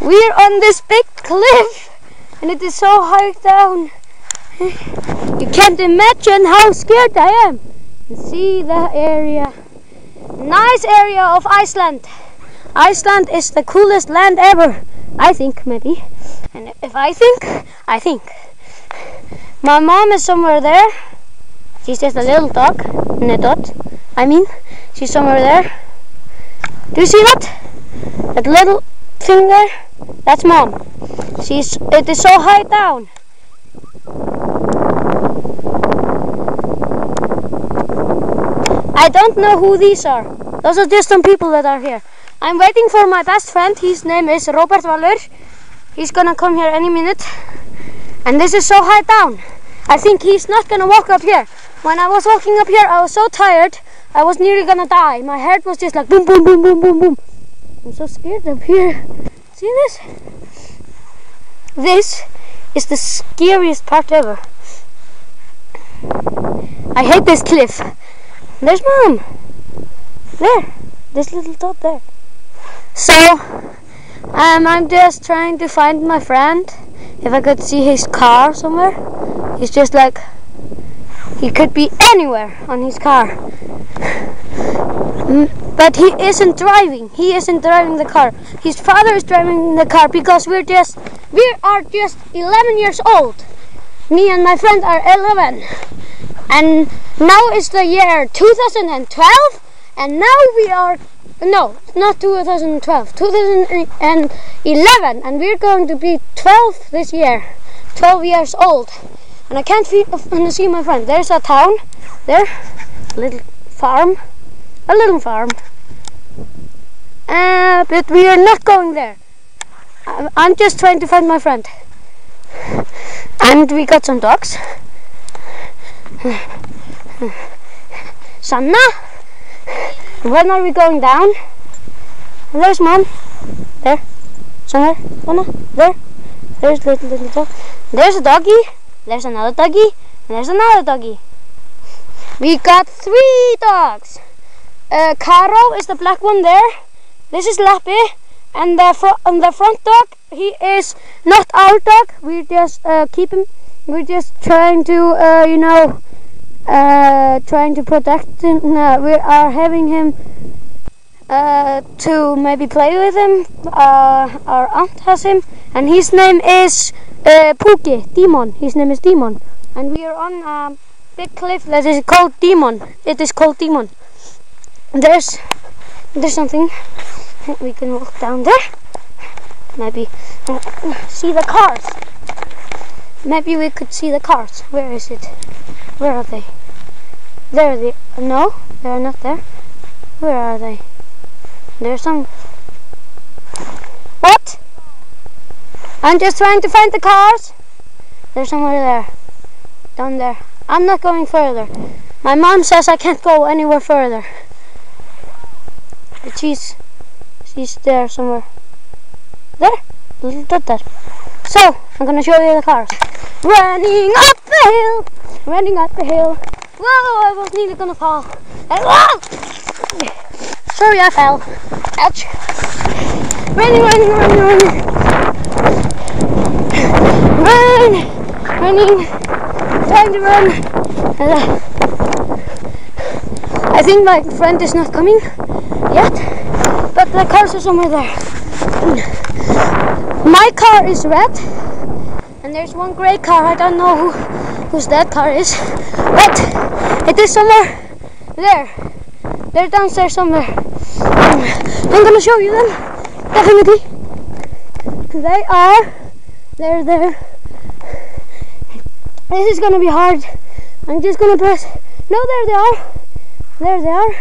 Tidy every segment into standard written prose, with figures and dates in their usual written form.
We're on this big cliff and it is so high down. You can't imagine how scared I am. See the area. Nice area of Iceland. Iceland is the coolest land ever. I think, maybe. And if I think, I think. My mom is somewhere there. She's just a little dog. She's somewhere there. Do you see that? That little thing there? That's Mom. It is so high down. I don't know who these are. Those are just some people that are here. I'm waiting for my best friend. His name is Robert Valur. He's gonna come here any minute. And this is so high down. I think he's not gonna walk up here. When I was walking up here, I was so tired. I was nearly gonna die. My heart was just like boom, boom, boom, boom, boom, boom. I'm so scared up here. See this? This is the scariest part ever. I hate this cliff. There's Mom. There. This little dot there. So, I'm just trying to find my friend. If I could see his car somewhere. He's just like, he could be anywhere on his car. But he isn't driving. He isn't driving the car. His father is driving the car because we are just 11 years old. Me and my friend are 11. And now is the year 2012. And now we are, no, not 2012, 2011. And we're going to be 12 this year. 12 years old. And I can't see my friend. There's a town there, a little farm. But we are not going there. I'm just trying to find my friend. And we got some dogs. Sanna. When are we going down? There's Mom. There. Somewhere. Sanna. There. There's little dog. There's a doggy. There's another doggy. And there's another doggy. We got 3 dogs. Caro is the black one there. This is Lappi. And the front dog, he is not our dog. We just keep him. We're just trying to, trying to protect him. We are having him to maybe play with him. Our aunt has him, and his name is Pookie, Demon. His name is Demon, and we are on a big cliff that is called Demon. It is called Demon. There's something. We can walk down there. Maybe see the cars. Maybe we could see the cars. Where is it? Where are they? There they. No, they are not there. Where are they? There's some. What? I'm just trying to find the cars. There's somewhere there. Down there. I'm not going further. My mom says I can't go anywhere further. But she's there somewhere. There? Little dot there. So, I'm gonna show you the cars. Running up the hill. Running up the hill. Whoa, I was nearly gonna fall. And whoa! Sorry, I fell. Ouch. Running. Running. Trying to run. I think my friend is not coming yet, but the cars are somewhere there. My car is red, and there's one grey car. I don't know whose that car is, but it is somewhere there. They're downstairs somewhere. I'm gonna show you them, definitely. They're there. This is gonna be hard. I'm just gonna press. No, there they are. There they are.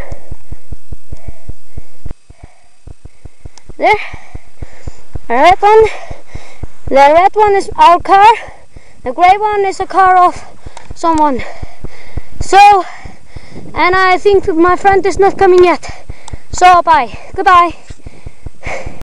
There. The red one is our car. The grey one is a car of someone. So, and I think my friend is not coming yet. So bye. Goodbye.